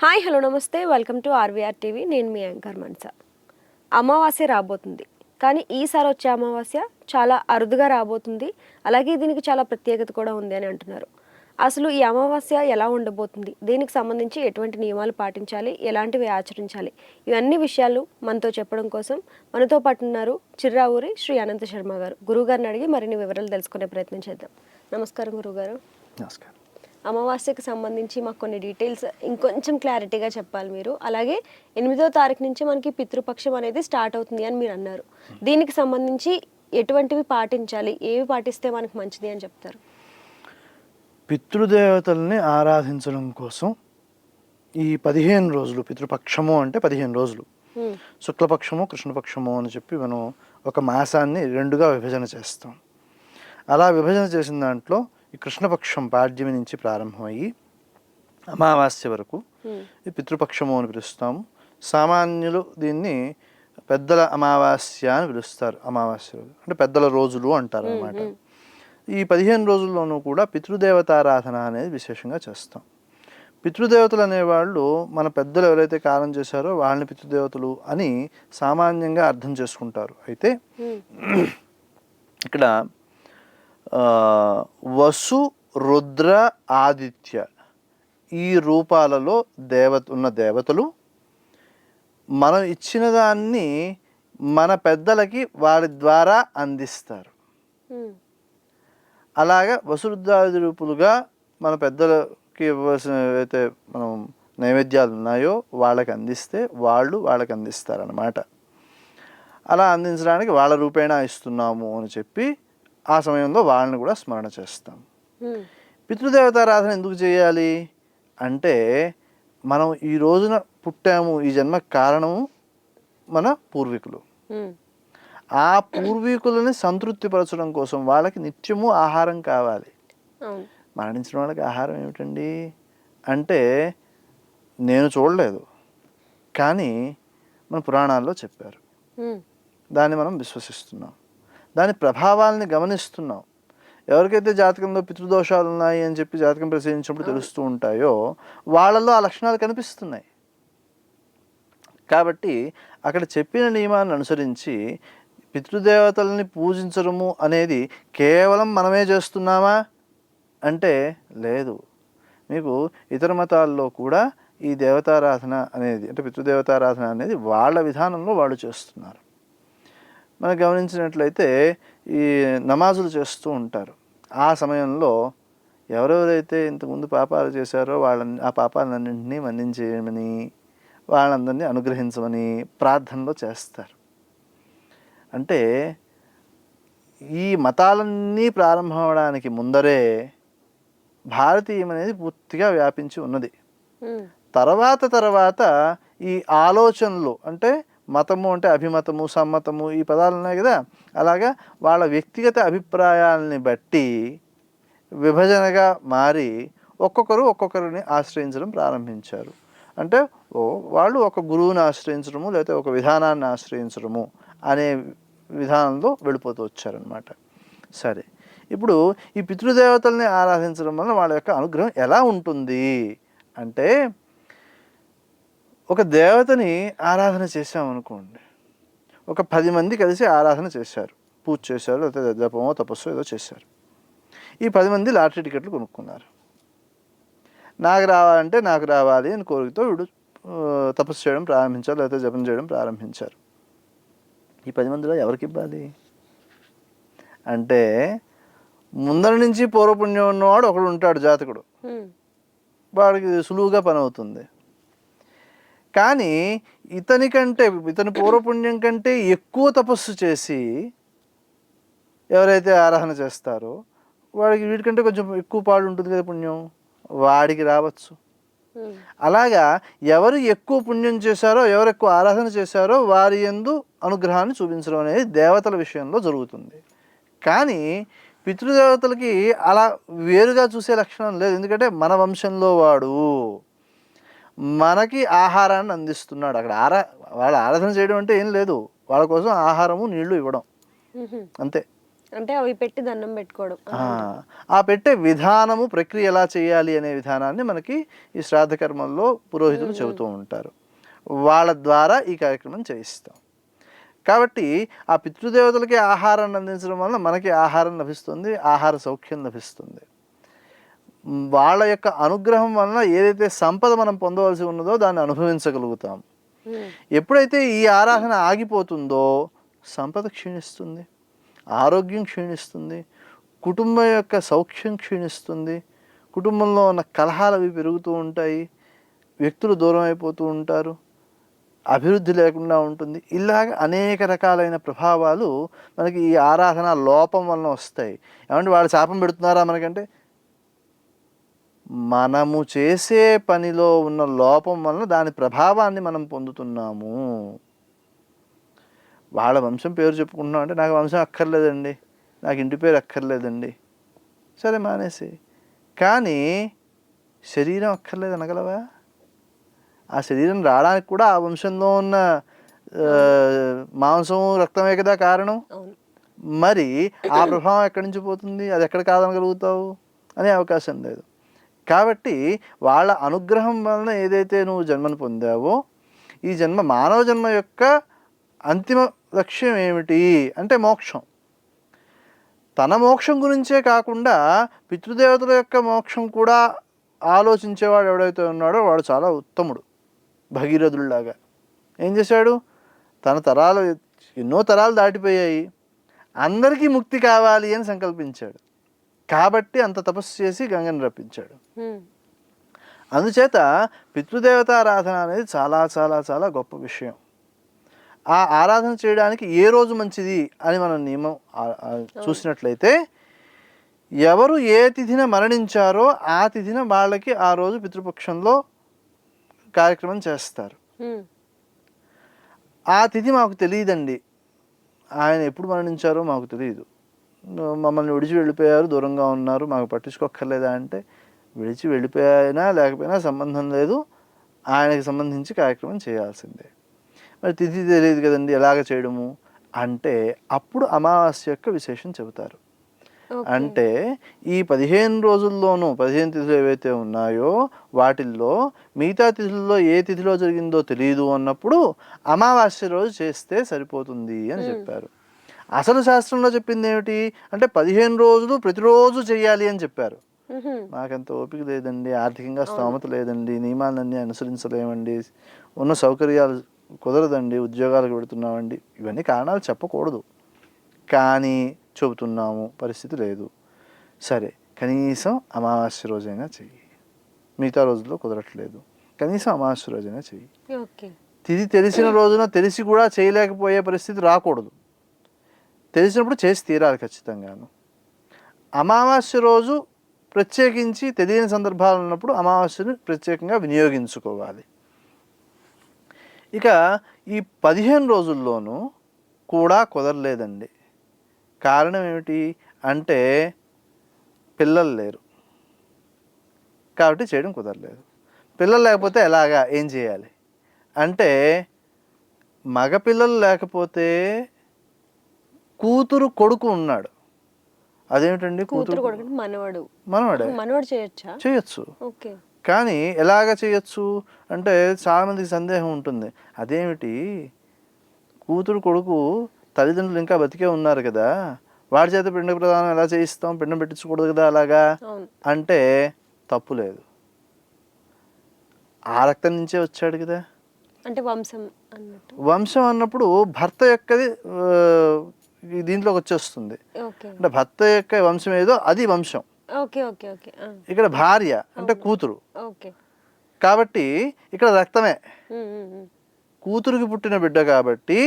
Hi hello నమస్తే welcome to RVR TV. నేను మీ anchor మనసా. అమావాస్య రాబోతుంది, కానీ ఈసారి వచ్చే అమావాస్య చాలా అరుదుగా రాబోతుంది. అలాగే దీనికి చాలా ప్రత్యేకత కూడా ఉంది అని అంటున్నారు. అసలు ఈ అమావాస్య ఎలా ఉండబోతుంది, దీనికి సంబంధించి ఎటువంటి నియమాలు పాటించాలి, ఎలాంటివి ఆచరించాలి, ఇవన్నీ విషయాలు మనతో చెప్పడం కోసం మనతో పాటు ఉన్నారు చిర్రావూరి శ్రీ అనంత శర్మ గారు. గురువుగారిని అడిగి మరిన్ని వివరాలు తెలుసుకునే ప్రయత్నం చేద్దాం. నమస్కారం గురుగారు. నమస్కారం. అమావాస్యకు సంబంధించి మాకు కొన్ని డీటెయిల్స్ ఇంకొంచెం క్లారిటీగా చెప్పాలి మీరు. అలాగే 8వ తారీఖు నుంచి మనకి పితృపక్షం అనేది స్టార్ట్ అవుతుంది అని మీరు అన్నారు. దీనికి సంబంధించి ఎటువంటివి పాటించాలి, ఏవి పాటిస్తే మనకు మంచిది అని చెప్తారు? పితృదేవతల్ని ఆరాధించడం కోసం ఈ 15 రోజులు, పితృపక్షము అంటే 15 రోజులు, శుక్లపక్షము కృష్ణపక్షము అని చెప్పి మనం ఒక మాసాన్ని రెండుగా విభజన చేస్తాం. అలా విభజన చేసిన దాంట్లో ఈ కృష్ణపక్షం పాడ్యమి నుంచి ప్రారంభమయ్యి అమావాస్య వరకు ఈ పితృపక్షము అని పిలుస్తాము. సామాన్యులు దీన్ని పెద్దల అమావాస్య అని పిలుస్తారు. అమావాస్య రోజు అంటే పెద్దల రోజులు అంటారు అన్నమాట. ఈ 15 రోజుల్లోనూ కూడా పితృదేవతారాధన అనేది విశేషంగా చేస్తాం. పితృదేవతలు అనేవాళ్ళు మన పెద్దలు ఎవరైతే కాలం చేశారో వాళ్ళని పితృదేవతలు అని సామాన్యంగా అర్థం చేసుకుంటారు. అయితే ఇక్కడ వసు, రుద్ర, ఆదిత్య ఈ రూపాలలో ఉన్న దేవతలు మనం ఇచ్చిన దాన్ని మన పెద్దలకి వారి ద్వారా అందిస్తారు. అలాగా వసురుద్రాది రూపులుగా మన పెద్దలకి ఇవ్వాల్సిన ఏవైతే మనం నైవేద్యాలు ఉన్నాయో వాళ్ళకి అందిస్తే వాళ్ళకి అందిస్తారన్నమాట. అలా అందించడానికి వాళ్ళ రూపేణా ఇస్తున్నాము అని చెప్పి ఆ సమయంలో వాళ్ళని కూడా స్మరణ చేస్తాం. పితృదేవతారాధన ఎందుకు చేయాలి అంటే, మనం ఈ రోజున పుట్టాము, ఈ జన్మకు కారణము మన పూర్వీకులు. ఆ పూర్వీకులని సంతృప్తిపరచడం కోసం వాళ్ళకి నిత్యము ఆహారం కావాలి. మరణించిన వాళ్ళకి ఆహారం ఏమిటండి అంటే నేను చూడలేదు, కానీ మన పురాణాల్లో చెప్పారు. దాన్ని మనం విశ్వసిస్తున్నాం, దాని ప్రభావాలని గమనిస్తున్నాం. ఎవరికైతే జాతకంలో పితృదోషాలు ఉన్నాయి అని చెప్పి జాతకం పరిశీలించినప్పుడు తెలుస్తూ ఉంటాయో వాళ్ళల్లో ఆ లక్షణాలు కనిపిస్తున్నాయి. కాబట్టి అక్కడ చెప్పిన నియమాన్ని అనుసరించి పితృదేవతల్ని పూజించడము అనేది కేవలం మనమే చేస్తున్నామా అంటే లేదు. మీకు ఇతర మతాల్లో కూడా ఈ దేవతారాధన అనేది అంటే పితృదేవతారాధన అనేది వాళ్ళ విధానంలో వాళ్ళు చేస్తున్నారు. మనం గమనించినట్లయితే ఈ నమాజులు చేస్తూ ఉంటారు. ఆ సమయంలో ఎవరెవరైతే ఇంతకుముందు పాపాలు చేశారో ఆ పాపాలన్నింటినీ మన్నించేయమని, వాళ్ళందరినీ అనుగ్రహించమని ప్రార్థనలో చేస్తారు. అంటే ఈ మతాలన్నీ ప్రారంభం అవడానికి ముందరే భారతీయం అనేది పూర్తిగా వ్యాపించి ఉన్నది. తర్వాత ఈ ఆలోచనలు అంటే మతము అంటే అభిమతము, సమ్మతము ఈ పదాలు ఉన్నాయి కదా, అలాగా వాళ్ళ వ్యక్తిగత అభిప్రాయాలని బట్టి విభజనగా మారి ఒక్కొక్కరిని ఆశ్రయించడం ప్రారంభించారు. అంటే వాళ్ళు ఒక గురువుని ఆశ్రయించడము లేకపోతే ఒక విధానాన్ని ఆశ్రయించడము అనే విధానంలో వెళ్ళిపోతూ వచ్చారనమాట. సరే, ఇప్పుడు ఈ పితృదేవతల్ని ఆరాధించడం వల్ల వాళ్ళ యొక్క అనుగ్రహం ఎలా ఉంటుంది అంటే, ఒక దేవతని ఆరాధన చేశామనుకోండి, ఒక 10 మంది కలిసి ఆరాధన చేశారు, పూజ చేశారు, లేకపోతే జపమో తపస్సు ఏదో చేశారు. ఈ 10 మంది లాటరీ టికెట్లు కొనుక్కున్నారు. నాకు రావాలంటే నాకు రావాలి అని కోరికతో వీడు తపస్సు చేయడం ప్రారంభించారు, లేకపోతే జపం చేయడం ప్రారంభించారు. ఈ 10 మందిలో ఎవరికి ఇవ్వాలి అంటే, ముందర నుంచి పూర్వపుణ్యం ఉన్నవాడు ఒకడు ఉంటాడు జాతకుడు, వాడికి సులువుగా పని అవుతుంది. కానీ ఇతని పూర్వపుణ్యం కంటే ఎక్కువ తపస్సు చేసి ఎవరైతే ఆరాధన చేస్తారో వీడికంటే కొంచెం ఎక్కువ పాడు ఉంటుంది కదా పుణ్యం, వాడికి రావచ్చు. అలాగా ఎవరు ఎక్కువ పుణ్యం చేశారో, ఎవరు ఎక్కువ ఆరాధన చేశారో వారి యందు అనుగ్రహాన్ని చూపించడం అనేది దేవతల విషయంలో జరుగుతుంది. కానీ పితృదేవతలకి అలా వేరుగా చూసే లక్షణం లేదు. ఎందుకంటే మన వంశంలో వాడు మనకి ఆహారాన్ని అందిస్తున్నాడు. అక్కడ వాళ్ళ ఆరాధన చేయడం అంటే ఏం లేదు, వాళ్ళ కోసం ఆహారము నీళ్లు ఇవ్వడం అంతే. అంటే అవి పెట్టి దండం పెట్టుకోవడం. ఆ పెట్టే విధానము ప్రక్రియ ఎలా చేయాలి అనే విధానాన్ని మనకి ఈ శ్రాద్ధ కర్మల్లో పురోహితులు చెబుతూ ఉంటారు. వాళ్ళ ద్వారా ఈ కార్యక్రమం చేయిస్తాం. కాబట్టి ఆ పితృదేవతలకి ఆహారాన్ని అందించడం వలన మనకి ఆహారం లభిస్తుంది, ఆహార సౌఖ్యం లభిస్తుంది. వాళ్ళ యొక్క అనుగ్రహం వలన ఏదైతే సంపద మనం పొందవలసి ఉన్నదో దాన్ని అనుభవించగలుగుతాం. ఎప్పుడైతే ఈ ఆరాధన ఆగిపోతుందో సంపద క్షీణిస్తుంది, ఆరోగ్యం క్షీణిస్తుంది, కుటుంబం యొక్క సౌఖ్యం క్షీణిస్తుంది, కుటుంబంలో ఉన్న కలహాలు అవి పెరుగుతూ ఉంటాయి, వ్యక్తులు దూరం అయిపోతూ ఉంటారు, అభివృద్ధి లేకుండా ఉంటుంది. ఇలాగ అనేక రకాలైన ప్రభావాలు మనకి ఈ ఆరాధన లోపం వలన వస్తాయి. ఏమంటే వాళ్ళు శాపం పెడుతున్నారా మనకంటే, మనము చేసే పనిలో ఉన్న లోపం వలన దాని ప్రభావాన్ని మనం పొందుతున్నాము. వాళ్ళ వంశం పేరు చెప్పుకుంటున్నాం అంటే నాకు వంశం అక్కర్లేదండి, నాకు ఇంటి పేరు అక్కర్లేదండి, సరే మానేసి. కానీ శరీరం అక్కర్లేదు అనగలవా? ఆ శరీరం రావడానికి కూడా ఆ వంశంలో ఉన్న మాంసం రక్తమే కదా కారణం. మరి ఆ ప్రభావం ఎక్కడి నుంచి పోతుంది? అది ఎక్కడ కాదనగలుగుతావు? అనే అవకాశం లేదు. కాబట్టి వాళ్ళ అనుగ్రహం వలన ఏదైతే నువ్వు జన్మను పొందావో, ఈ జన్మ మానవ జన్మ యొక్క అంతిమ లక్ష్యం ఏమిటి అంటే మోక్షం. తన మోక్షం గురించే కాకుండా పితృదేవతల యొక్క మోక్షం కూడా ఆలోచించేవాడు ఎవడైతే ఉన్నాడో వాడు చాలా ఉత్తముడు. భగీరథుల్లాగా ఏం చేశాడు? తన తరాలు ఎన్నో తరాలు దాటిపోయాయి, అందరికీ ముక్తి కావాలి అని సంకల్పించాడు. కాబట్టి అంత తపస్సు చేసి గంగని రప్పించాడు. అందుచేత పితృదేవతారాధన అనేది చాలా చాలా చాలా గొప్ప విషయం. ఆ ఆరాధన చేయడానికి ఏ రోజు మంచిది అని మనం నియమం చూసినట్లయితే, ఎవరు ఏ తిథిన మరణించారో ఆ తిథిన వాళ్ళకి ఆ రోజు పితృపక్షంలో కార్యక్రమం చేస్తారు. ఆ తిథి మాకు తెలియదండి, ఆయన ఎప్పుడు మరణించారో మాకు తెలియదు, మమ్మల్ని విడిచి వెళ్ళిపోయారు, దూరంగా ఉన్నారు, మాకు పట్టించుకోక్కర్లేదా అంటే, విడిచి వెళ్ళిపోయినా లేకపోయినా సంబంధం లేదు, ఆయనకి సంబంధించి కార్యక్రమం చేయాల్సిందే. మరి తిథి తెలియదు కదండి, ఎలాగ చేయడము అంటే అప్పుడు అమావాస్య యొక్క విశేషం చెబుతారు. అంటే ఈ 15 రోజుల్లోనూ 15 తిథులు ఏవైతే ఉన్నాయో వాటిల్లో మిగతా తిథుల్లో ఏ తిథిలో జరిగిందో తెలియదు అన్నప్పుడు అమావాస్య రోజు చేస్తే సరిపోతుంది అని చెప్పారు. అసలు శాస్త్రంలో చెప్పింది ఏమిటి అంటే 15 రోజులు ప్రతిరోజు చేయాలి అని చెప్పారు. మాకంత ఓపిక లేదండి, ఆర్థికంగా స్తోమత లేదండి, నియమాలన్నీ అనుసరించలేమండి, ఉన్న సౌకర్యాలు కుదరదండి, ఉద్యోగాలకు పెడుతున్నామండి, ఇవన్నీ కారణాలు చెప్పకూడదు. కానీ చెబుతున్నాము, పరిస్థితి లేదు, సరే కనీసం అమావాస్య రోజైనా చెయ్యి, మిగతా రోజుల్లో కుదరట్లేదు, కనీసం అమావాస్య రోజైనా చెయ్యి. తిథి తెలిసిన రోజున తెలిసి కూడా చేయలేకపోయే పరిస్థితి రాకూడదు, తెలిసినప్పుడు చేసి తీరాలి ఖచ్చితంగాను. అమావాస్య రోజు ప్రత్యేకించి తెలియని సందర్భాలు ఉన్నప్పుడు అమావాస్యను ప్రత్యేకంగా వినియోగించుకోవాలి. ఇక ఈ 15 రోజుల్లోనూ కూడా కుదరలేదండి. కారణం ఏమిటి అంటే పిల్లలు లేరు కాబట్టి చేయడం కుదరలేదు. పిల్లలు లేకపోతే ఎలాగా, ఏం చేయాలి అంటే, మగపిల్లలు లేకపోతే కూతురు కొడుకు ఉన్నాడు, అదేమిటండి కూతురు కొడుకు మనవడే చేయొచ్చు. కానీ ఎలాగ చేయొచ్చు అంటే చాలామందికి సందేహం ఉంటుంది, అదేమిటి కూతురు కొడుకు తల్లిదండ్రులు ఇంకా బతికే ఉన్నారు కదా, వాడి చేత పిండ ప్రదానం ఎలా చేయిస్తాం, పిండం పెట్టించకూడదు కదా అలాగా అంటే తప్పు లేదు. ఆ రక్తం నుంచే వచ్చాడు కదా, అంటే వంశం అన్నప్పుడు భర్త యొక్కది దీంట్లోకి వచ్చేస్తుంది. అంటే భర్త యొక్క వంశం ఏదో అది వంశం. ఇక్కడ భార్య అంటే కూతురు కాబట్టి ఇక్కడ రక్తమే, కూతురుకి పుట్టిన బిడ్డ కాబట్టి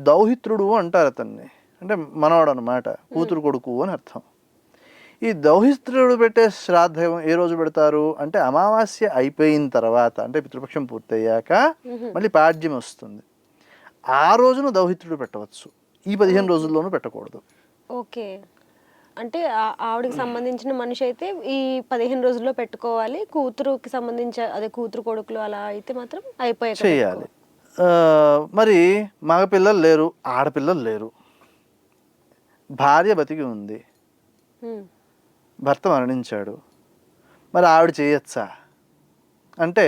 దౌహిత్రుడు అంటారు అతన్ని, అంటే మనవాడు అనమాట, కూతురు కొడుకు అని అర్థం. ఈ దౌహిత్రుడు పెట్టే శ్రాద్ధం ఏ రోజు పెడతారు అంటే అమావాస్య అయిపోయిన తర్వాత, అంటే పితృపక్షం పూర్తయ్యాక మళ్ళీ పాడ్యం వస్తుంది, ఆ రోజున దౌహిత్రుడు పెట్టవచ్చు. ఈ 15 రోజుల్లోనూ పెట్టకూడదు. అంటే ఆవిడకి సంబంధించిన మనిషి అయితే ఈ 15 రోజుల్లో పెట్టుకోవాలి, కూతురుకి సంబంధించి అదే కూతురు కొడుకులు అలా అయితే మాత్రం అయిపోయాక చేయాలి. మరి మగపిల్లలు లేరు, ఆడపిల్లలు లేరు, భార్య బతికి ఉంది, భర్త మరణించాడు, మరి ఆవిడ చేయొచ్చా అంటే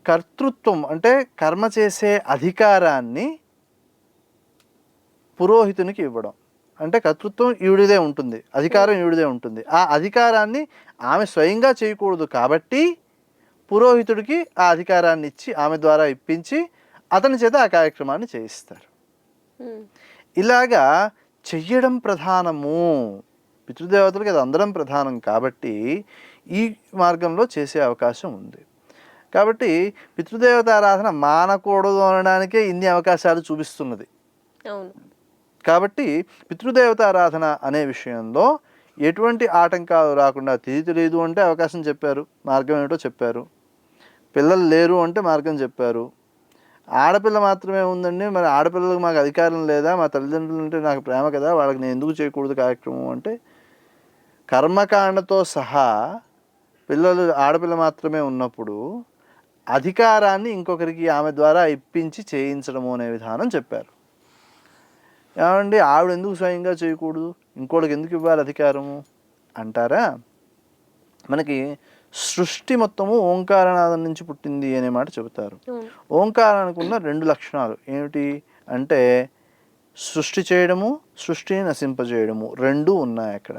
కర్తృత్వం అంటే కర్మ చేసే అధికారాన్ని పురోహితునికి ఇవ్వడం. అంటే కర్తృత్వం ఈవిడిదే ఉంటుంది, అధికారం ఈవిడిదే ఉంటుంది. ఆ అధికారాన్ని ఆమె స్వయంగా చేయకూడదు కాబట్టి పురోహితుడికి ఆ అధికారాన్ని ఇచ్చి ఆమె ద్వారా ఇప్పించి అతని చేత ఆ కార్యక్రమాన్ని చేయిస్తారు. ఇలాగా చెయ్యడం ప్రధానము, పితృదేవతలకి అది అందరం ప్రధానం కాబట్టి ఈ మార్గంలో చేసే అవకాశం ఉంది. కాబట్టి పితృదేవత ఆరాధన మానకూడదు అనడానికే ఇన్ని అవకాశాలు చూపిస్తున్నది. కాబట్టి పితృదేవత ఆరాధన అనే విషయంలో ఎటువంటి ఆటంకాలు రాకుండా తిరిగి తెలియదు అంటే అవకాశం చెప్పారు, మార్గం ఏమిటో చెప్పారు. పిల్లలు లేరు అంటే మార్గం చెప్పారు. ఆడపిల్ల మాత్రమే ఉందండి, మరి ఆడపిల్లలకు మాకు అధికారం లేదా, మా తల్లిదండ్రులు అంటే నాకు ప్రేమ కదా, వాళ్ళకి నేను ఎందుకు చేయకూడదు కార్యక్రమం అంటే కర్మకాండతో సహా పిల్లలు ఆడపిల్ల మాత్రమే ఉన్నప్పుడు అధికారాన్ని ఇంకొకరికి ఆమె ద్వారా ఇప్పించి చేయించడము అనే విధానం చెప్పారు. ఏమండి ఆవిడ ఎందుకు స్వయంగా చేయకూడదు, ఇంకోటికి ఎందుకు ఇవ్వాలి అధికారము అంటారా? మనకి సృష్టి మొత్తము ఓంకారనాదం నుంచి పుట్టింది అనే మాట చెబుతారు. ఓంకారానికి ఉన్న 2 లక్షణాలు ఏమిటి అంటే సృష్టి చేయడము, సృష్టిని నశింపజేయడము, 2 ఉన్నాయి అక్కడ.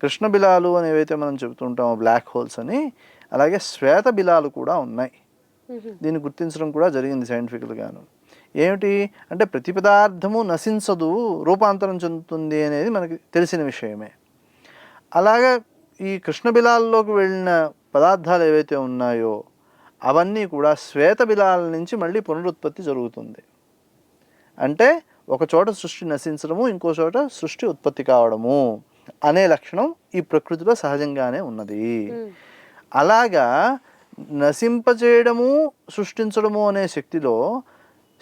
కృష్ణ బిలాలు అని ఏవైతే మనం చెబుతుంటామో బ్లాక్ హోల్స్ అని, అలాగే శ్వేత బిలాలు కూడా ఉన్నాయి. దీన్ని గుర్తించడం కూడా జరిగింది సైంటిఫికల్గాను. ఏమిటి అంటే ప్రతి పదార్థము నశించదు, రూపాంతరం చెందుతుంది అనేది మనకి తెలిసిన విషయమే. అలాగా ఈ కృష్ణ బిలాల్లోకి వెళ్ళిన పదార్థాలు ఏవైతే ఉన్నాయో అవన్నీ కూడా శ్వేత బిలాల నుంచి మళ్ళీ పునరుత్పత్తి జరుగుతుంది. అంటే ఒక చోట సృష్టి నశించడము, ఇంకో చోట సృష్టి ఉత్పత్తి కావడము అనే లక్షణం ఈ ప్రకృతిలో సహజంగానే ఉన్నది. అలాగా నశింపజేయడము, సృష్టించడము అనే శక్తిలో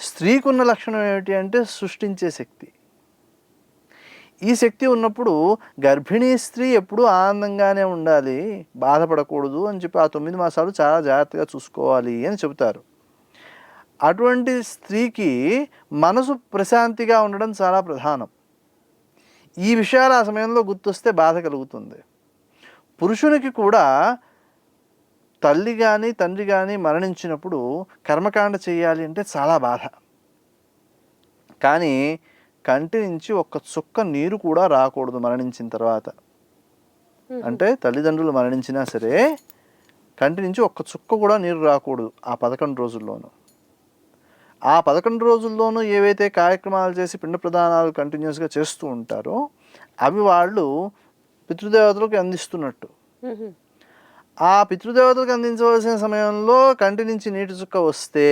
స్త్రీకి ఉన్న లక్షణం ఏమిటి అంటే సృష్టించే శక్తి. ఈ శక్తి ఉన్నప్పుడు గర్భిణీ స్త్రీ ఎప్పుడూ ఆనందంగానే ఉండాలి, బాధపడకూడదు అని చెప్పి ఆ 9 మాసాలు చాలా జాగ్రత్తగా చూసుకోవాలి అని చెబుతారు. అటువంటి స్త్రీకి మనసు ప్రశాంతిగా ఉండడం చాలా ప్రధానం. ఈ విషయాలు ఆ సమయంలో గుర్తొస్తే బాధ కలుగుతుంది. పురుషునికి కూడా తల్లి కానీ తండ్రి కానీ మరణించినప్పుడు కర్మకాండ చేయాలి అంటే చాలా బాధ. కానీ కంటి నుంచి ఒక్క చుక్క నీరు కూడా రాకూడదు మరణించిన తర్వాత. అంటే తల్లిదండ్రులు మరణించినా సరే కంటి నుంచి ఒక్క చుక్క కూడా నీరు రాకూడదు ఆ 11 రోజుల్లోనూ. ఆ 11 రోజుల్లోనూ ఏవైతే కార్యక్రమాలు చేసి పిండ ప్రదానాలు కంటిన్యూస్గా చేస్తూ ఉంటారో అవి వాళ్ళు పితృదేవతలకు అందిస్తున్నట్టు. ఆ పితృదేవతలకు అందించవలసిన సమయంలో కంటి నుంచి నీటి చుక్క వస్తే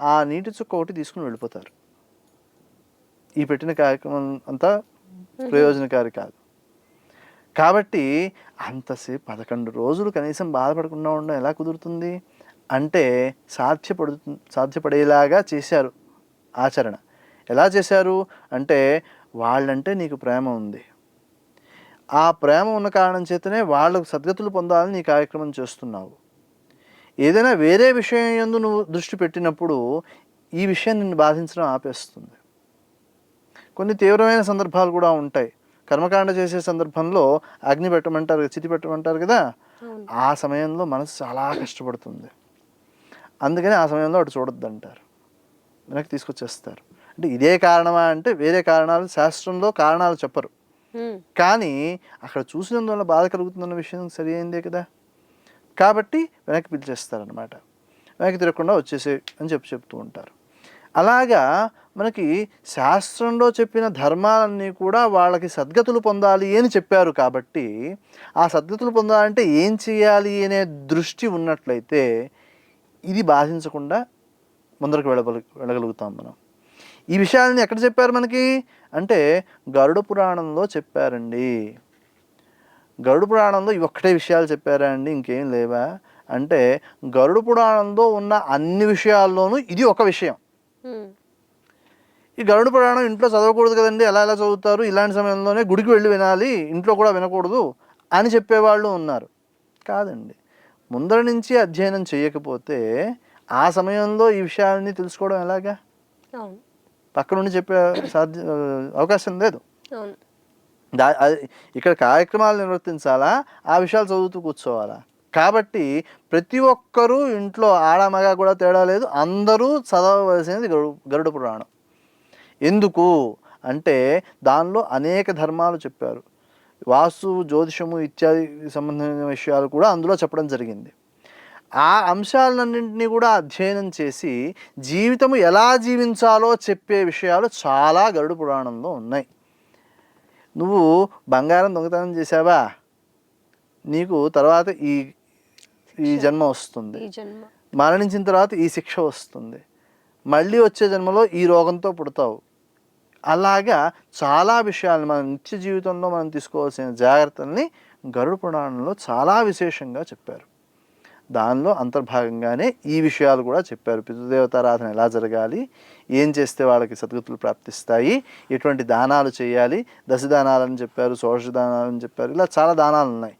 ఆ నీటి చుక్క ఒకటి తీసుకుని వెళ్ళిపోతారు. ఈ పెట్టిన కార్యక్రమం అంతా ప్రయోజనకారి కాదు. కాబట్టి అంతసేపు 11 రోజులు కనీసం బాధపడకుండా ఉండడం ఎలా కుదురుతుంది అంటే సాధ్యపడేలాగా చేశారు ఆచరణ. ఎలా చేశారు అంటే వాళ్ళంటే నీకు ప్రేమ ఉంది, ఆ ప్రేమ ఉన్న కారణం చేతనే వాళ్ళకు సద్గతులు పొందాలని నీ కార్యక్రమం చేస్తున్నావు. ఏదైనా వేరే విషయం యందు నువ్వు దృష్టి పెట్టినప్పుడు ఈ విషయం నిన్ను బాధించడం ఆపేస్తుంది. కొన్ని తీవ్రమైన సందర్భాలు కూడా ఉంటాయి. కర్మకాండ చేసే సందర్భంలో అగ్ని పెట్టమంటారు, చితి పెట్టమంటారు కదా, ఆ సమయంలో మనసు చాలా కష్టపడుతుంది. అందుకని ఆ సమయంలో అటు చూడొద్దు అంటారు, వెనక్కి తీసుకొచ్చేస్తారు. అంటే ఇదే కారణమా అంటే వేరే కారణాలు శాస్త్రంలో కారణాలు చెప్పరు, కానీ అక్కడ చూసినందువల్ల బాధ కలుగుతుందన్న విషయం సరి అయిందే కదా, కాబట్టి వెనక్కి పిలిచేస్తారనమాట. వెనక్కి తిరగకుండా వచ్చేసే అని చెప్తూ ఉంటారు. అలాగా మనకి శాస్త్రంలో చెప్పిన ధర్మాలన్నీ కూడా వాళ్ళకి సద్గతులు పొందాలి అని చెప్పారు. కాబట్టి ఆ సద్గతులు పొందాలంటే ఏం చేయాలి అనే దృష్టి ఉన్నట్లయితే ఇది బాధించకుండా ముందరకు వెళ్ళగలుగుతాం మనం. ఈ విషయాలని ఎక్కడ చెప్పారు మనకి అంటే గరుడ పురాణంలో చెప్పారండి. గరుడ పురాణంలో ఇవి ఒక్కటే విషయాలు చెప్పారా అండి, ఇంకేం లేవా అంటే గరుడ పురాణంలో ఉన్న అన్ని విషయాల్లోనూ ఇది ఒక విషయం. ఈ గరుడ పురాణం ఇంట్లో చదవకూడదు కదండి, ఎలా చదువుతారు, ఇలాంటి సమయంలోనే గుడికి వెళ్ళి వినాలి, ఇంట్లో కూడా వినకూడదు అని చెప్పేవాళ్ళు ఉన్నారు. కాదండి, ముందర నుంచి అధ్యయనం చేయకపోతే ఆ సమయంలో ఈ విషయాలని తెలుసుకోవడం ఎలాగా? పక్క నుండి చెప్పే అవకాశం లేదు. అవును. ఇక్కడ కార్యక్రమాలు నిర్వర్తించాలా, ఆ విషయాలు చదువుతూ కూర్చోవాలా? కాబట్టి ప్రతి ఒక్కరూ ఇంట్లో ఆడమగ కూడా తేడా లేదు, అందరూ చదవవలసినది గరుడ పురాణం. ఎందుకు అంటే దానిలో అనేక ధర్మాలు చెప్పారు. వాస్తు, జ్యోతిషము ఇత్యాది సంబంధించిన విషయాలు కూడా అందులో చెప్పడం జరిగింది. ఆ అంశాలన్నింటినీ కూడా అధ్యయనం చేసి జీవితము ఎలా జీవించాలో చెప్పే విషయాలు చాలా గరుడ పురాణంలో ఉన్నాయి. నువ్వు బంగారం దొంగతనం చేసావా, నీకు తర్వాత ఈ జన్మ వస్తుంది, మరణించిన తర్వాత ఈ శిక్ష వస్తుంది, మళ్ళీ వచ్చే జన్మలో ఈ రోగంతో పుడతావు. అలాగా చాలా విషయాలు మన నిత్య జీవితంలో మనం తీసుకోవాల్సిన జాగ్రత్తల్ని గరుడ పురాణంలో చాలా విశేషంగా చెప్పారు. దానిలో అంతర్భాగంగానే ఈ విషయాలు కూడా చెప్పారు. పితృదేవతారాధన ఎలా జరగాలి, ఏం చేస్తే వాళ్ళకి సద్గతులు ప్రాప్తిస్తాయి, ఎటువంటి దానాలు చేయాలి, దశదానాలని చెప్పారు, షోడశ దానాలని చెప్పారు, ఇలా చాలా దానాలు ఉన్నాయి.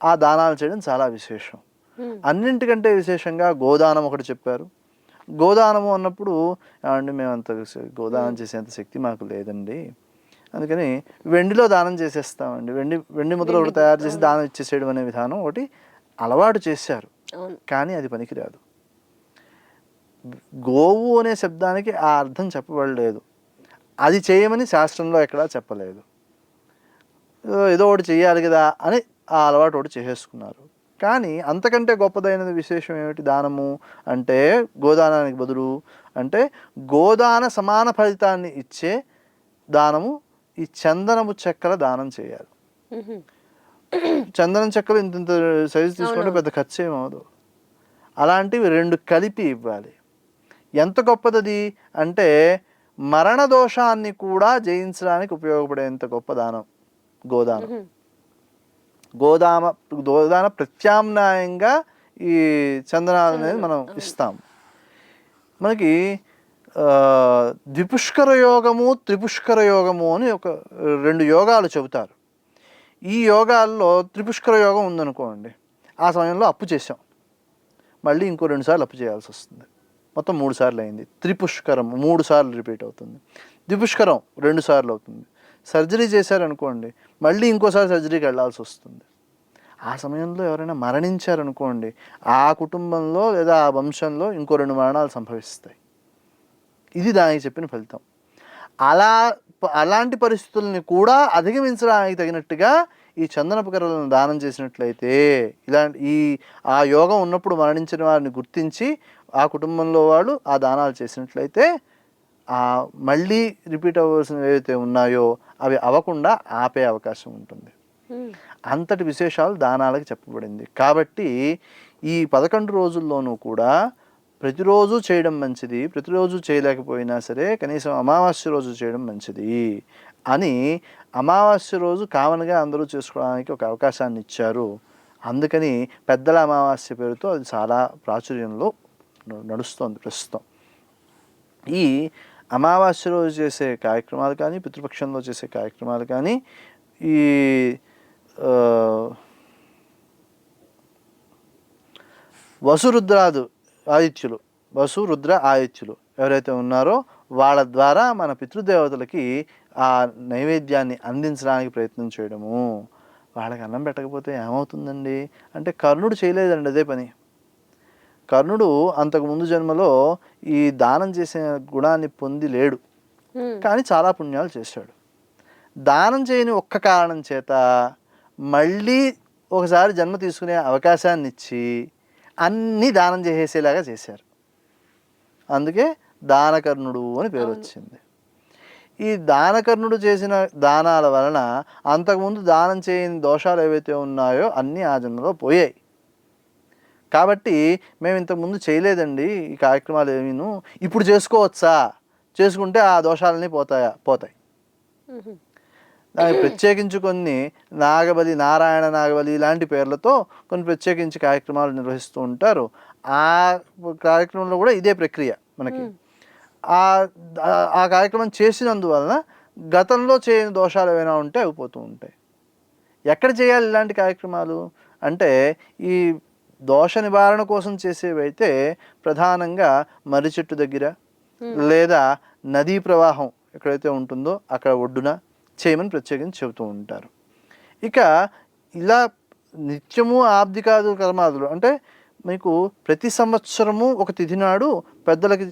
ఆ దానాలు చేయడం చాలా విశేషం. అన్నింటికంటే విశేషంగా గోదానం ఒకటి చెప్పారు. గోదానము అన్నప్పుడు ఏమండి మేము అంత గోదానం చేసేంత శక్తి మాకు లేదండి, అందుకని వెండిలో దానం చేసేస్తామండి, వెండి ముద్ర ఒకటి తయారు చేసి దానం ఇచ్చేసేయడం అనే విధానం ఒకటి అలవాటు చేశారు. కానీ అది పనికిరాదు. గోవు అనే శబ్దానికి ఆ అర్థం చెప్పబడలేదు, అది చేయమని శాస్త్రంలో ఎక్కడా చెప్పలేదు. ఏదో ఒకటి చెయ్యాలి కదా అని ఆ అలవాటు ఒకటి చేసేసుకున్నారు. కానీ అంతకంటే గొప్పదైన విశేషం ఏమిటి దానము అంటే, గోదానానికి బదులు అంటే గోదాన సమాన ఫలితాన్ని ఇచ్చే దానము ఈ చందనము చెక్కల దానం చేయాలి. చందనం చెక్కలు ఇంత సైజు తీసుకుంటే పెద్ద ఖర్చు ఏమవదు. అలాంటివి 2 కలిపి ఇవ్వాలి. ఎంత గొప్పది అంటే మరణ దోషాన్ని కూడా జయించడానికి ఉపయోగపడేంత గొప్ప దానం గోదానం. గోదాన ప్రత్యామ్నాయంగా ఈ చందనాలు అనేది మనం ఇస్తాం. మనకి ద్విపుష్కర యోగము, త్రిపుష్కర యోగము అని 2 యోగాలు చెబుతారు. ఈ యోగాల్లో త్రిపుష్కర యోగం ఉందనుకోండి, ఆ సమయంలో అప్పు చేసాం, మళ్ళీ ఇంకో 2 సార్లు అప్పు చేయాల్సి వస్తుంది, మొత్తం 3 సార్లు అయింది. త్రిపుష్కరం 3 సార్లు రిపీట్ అవుతుంది. ద్విపుష్కరం 2 సార్లు అవుతుంది. సర్జరీ చేశారనుకోండి, మళ్ళీ ఇంకోసారి సర్జరీకి వెళ్ళాల్సి వస్తుంది. ఆ సమయంలో ఎవరైనా మరణించారనుకోండి, ఆ కుటుంబంలో లేదా ఆ వంశంలో ఇంకో 2 మరణాలు సంభవిస్తాయి. ఇది దానికి చెప్పిన ఫలితం. అలాంటి పరిస్థితుల్ని కూడా అధిగమించడానికి తగినట్టుగా ఈ చందనపు కర్రలను దానం చేసినట్లయితే, ఆ యోగం ఉన్నప్పుడు మరణించిన వారిని గుర్తించి ఆ కుటుంబంలో వాళ్ళు ఆ దానాలు చేసినట్లయితే మళ్ళీ రిపీట్ అవ్వాల్సినవి ఏవైతే ఉన్నాయో అవి అవ్వకుండా ఆపే అవకాశం ఉంటుంది. అంతటి విశేషాలు దానాలకు చెప్పబడింది. కాబట్టి ఈ 11 రోజుల్లోనూ కూడా ప్రతిరోజు చేయడం మంచిది, ప్రతిరోజు చేయలేకపోయినా సరే కనీసం అమావాస్య రోజు చేయడం మంచిది అని అమావాస్య రోజు కామన్గా అందరూ చేసుకోవడానికి ఒక అవకాశాన్ని ఇచ్చారు. అందుకని పెద్దల అమావాస్య పేరుతో అది చాలా ప్రాచుర్యంలో నడుస్తోంది ప్రస్తుతం. ఈ అమావాస్య రోజు చేసే కార్యక్రమాలు కానీ, పితృపక్షంలో చేసే కార్యక్రమాలు కానీ, ఈ వసు రుద్ర ఆదిత్యులు ఎవరైతే ఉన్నారో వాళ్ళ ద్వారా మన పితృదేవతలకి ఆ నైవేద్యాన్ని అందించడానికి ప్రయత్నం చేయడము. వాళ్ళకి అన్నం పెట్టకపోతే ఏమవుతుందండి అంటే, కర్ణుడు చేయలేదండి అదే పని. కర్ణుడు అంతకు ముందు జన్మలో ఈ దానం చేసే గుణాన్ని పొంది లేడు, కానీ చాలా పుణ్యాలు చేశాడు. దానం చేయని ఒక్క కారణం చేత మళ్ళీ ఒకసారి జన్మ తీసుకునే అవకాశాన్ని ఇచ్చి అన్నీ దానం చేసేలాగా చేశారు. అందుకే దానకర్ణుడు అని పేరు వచ్చింది. ఈ దానకర్ణుడు చేసిన దానాల వలన అంతకుముందు దానం చేయని దోషాలు ఏవైతే ఉన్నాయో అన్నీ ఆ జన్మలో పోయాయి. కాబట్టి మేము ఇంతకుముందు చేయలేదండి ఈ కార్యక్రమాలు ఏమీను, ఇప్పుడు చేసుకోవచ్చా, చేసుకుంటే ఆ దోషాలన్నీ పోతాయి. దానికి ప్రత్యేకించి కొన్ని నాగబలి, నారాయణ నాగబలి ఇలాంటి పేర్లతో కొన్ని ప్రత్యేకించి కార్యక్రమాలు నిర్వహిస్తూ ఉంటారు. ఆ కార్యక్రమంలో కూడా ఇదే ప్రక్రియ. మనకి ఆ కార్యక్రమం చేసినందువలన గతంలో చేయని దోషాలు ఏమైనా ఉంటే అవి పోతూ ఉంటాయి. ఎక్కడ చేయాలి ఇలాంటి కార్యక్రమాలు అంటే, ఈ దోష నివారణ కోసం చేసేవైతే ప్రధానంగా మర్రి చెట్టు దగ్గర లేదా నదీ ప్రవాహం ఎక్కడైతే ఉంటుందో అక్కడ ఒడ్డున చేయమని ప్రత్యేకించి చెబుతూ ఉంటారు. ఇక ఇలా నిత్యము ఆబ్దికాదు కర్మాదులు అంటే మీకు ప్రతి సంవత్సరము ఒక తిథి నాడు పెద్దలకి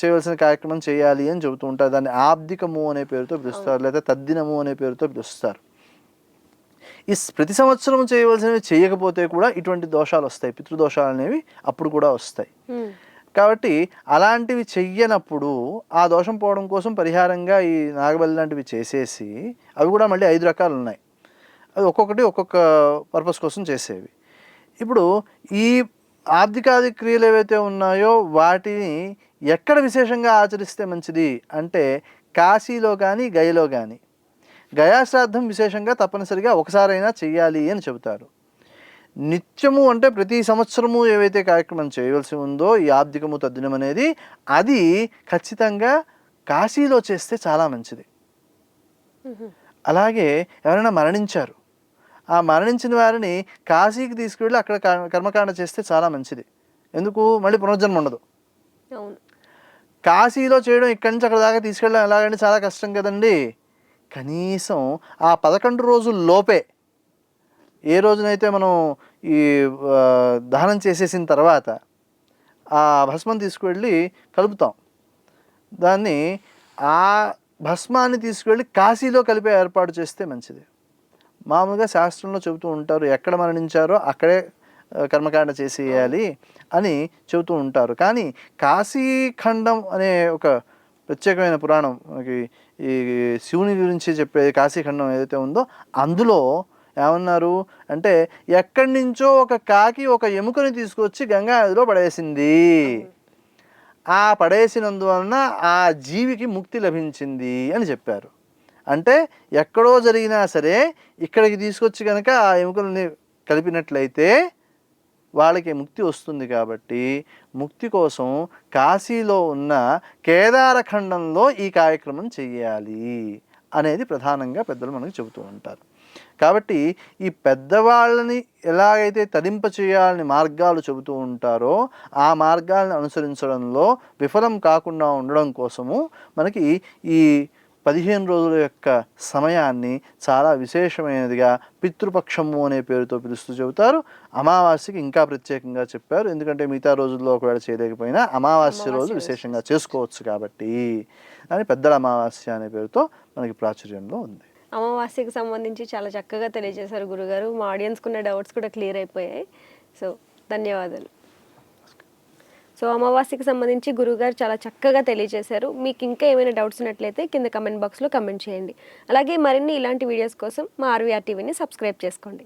చేయవలసిన కార్యక్రమం చేయాలి అని చెబుతూ ఉంటారు. దాన్ని ఆబ్దికము అనే పేరుతో పిలుస్తారు, లేదా తద్దినము అనే పేరుతో పిలుస్తారు. ఈ ప్రతి సంవత్సరం చేయవలసినవి చేయకపోతే కూడా ఇటువంటి దోషాలు వస్తాయి, పితృదోషాలు అనేవి అప్పుడు కూడా వస్తాయి. కాబట్టి అలాంటివి చెయ్యనప్పుడు ఆ దోషం పోవడం కోసం పరిహారంగా ఈ నాగబలి లాంటివి చేసేసి, అవి కూడా మళ్ళీ 5 రకాలు ఉన్నాయి, అది ఒక్కొక్కటి ఒక్కొక్క పర్పస్ కోసం చేసేవి. ఇప్పుడు ఈ ఆబ్దికాది క్రియలు ఏవైతే ఉన్నాయో వాటిని ఎక్కడ విశేషంగా ఆచరిస్తే మంచిది అంటే కాశీలో కానీ గయలో కానీ. గయాశ్రాద్ధం విశేషంగా తప్పనిసరిగా ఒకసారైనా చెయ్యాలి అని చెబుతారు. నిత్యము అంటే ప్రతి సంవత్సరము ఏవైతే కార్యక్రమం చేయవలసి ఉందో ఈ ఆబ్దికము తద్దినం అనేది, అది ఖచ్చితంగా కాశీలో చేస్తే చాలా మంచిది. అలాగే ఎవరైనా మరణించారు, ఆ మరణించిన వారిని కాశీకి తీసుకువెళ్ళి అక్కడ కర్మకాండ చేస్తే చాలా మంచిది. ఎందుకు? మళ్ళీ పునర్జన్మ ఉండదు. కాశీలో చేయడం ఇక్కడి నుంచి అక్కడ దాకా తీసుకెళ్ళడం ఎలాగంటే చాలా కష్టం కదండి. కనీసం ఆ 11 రోజుల లోపే, ఏ రోజునైతే మనం ఈ దహనం చేసేసిన తర్వాత ఆ భస్మం తీసుకువెళ్ళి కలుపుతాం, దాన్ని ఆ భస్మాన్ని తీసుకువెళ్ళి కాశీలో కలిపే ఏర్పాటు చేస్తే మంచిది. మామూలుగా శాస్త్రంలో చెబుతూ ఉంటారు, ఎక్కడ మరణించారో అక్కడే కర్మకాండ చేసేయాలి అని చెబుతూ ఉంటారు. కానీ కాశీఖండం అనే ఒక ప్రత్యేకమైన పురాణం, మనకి ఈ శివుని గురించి చెప్పే కాశీఖండం ఏదైతే ఉందో అందులో ఏమన్నారు అంటే, ఎక్కడి నుంచో ఒక కాకి ఒక ఎముకని తీసుకొచ్చి గంగా నదిలో పడేసింది, ఆ పడేసినందువలన ఆ జీవికి ముక్తి లభించింది అని చెప్పారు. అంటే ఎక్కడో జరిగినా సరే ఇక్కడికి తీసుకొచ్చి కనుక ఆ ఎముకల్ని కలిపినట్లయితే వాళ్ళకి ముక్తి వస్తుంది. కాబట్టి ముక్తి కోసం కాశీలో ఉన్న కేదారఖండంలో ఈ కార్యక్రమం చెయ్యాలి అనేది ప్రధానంగా పెద్దలు మనకు చెబుతూ ఉంటారు. కాబట్టి ఈ పెద్దవాళ్ళని ఎలాగైతే తరింప చేయాలని మార్గాలు చెబుతూ ఉంటారో ఆ మార్గాలను అనుసరించడంలో విఫలం కాకుండా ఉండడం కోసము మనకి ఈ 15 రోజుల యొక్క సమయాన్ని చాలా విశేషమైనదిగా పితృపక్షము అనే పేరుతో పిలుస్తూ చెబుతారు. అమావాస్యకి ఇంకా ప్రత్యేకంగా చెప్పారు, ఎందుకంటే మిగతా రోజుల్లో ఒకవేళ చేయలేకపోయినా అమావాస్య రోజు విశేషంగా చేసుకోవచ్చు కాబట్టి అని పెద్దల అమావాస్య అనే పేరుతో మనకి ప్రాచుర్యంలో ఉంది. అమావాస్యకి సంబంధించి చాలా చక్కగా తెలియజేశారు గురుగారు. మా ఆడియన్స్కి ఉన్న డౌట్స్ కూడా క్లియర్ అయిపోయాయి. సో ధన్యవాదాలు. సో అమావాస్యకి సంబంధించి గురుగారు చాలా చక్కగా తెలియజేశారు. మీకు ఇంకా ఏమైనా డౌట్స్ ఉన్నట్లయితే కింద కమెంట్ బాక్స్లో కమెంట్ చేయండి. అలాగే మరిన్ని ఇలాంటి వీడియోస్ కోసం మా ఆర్వీఆర్ టీవీని సబ్స్క్రైబ్ చేసుకోండి.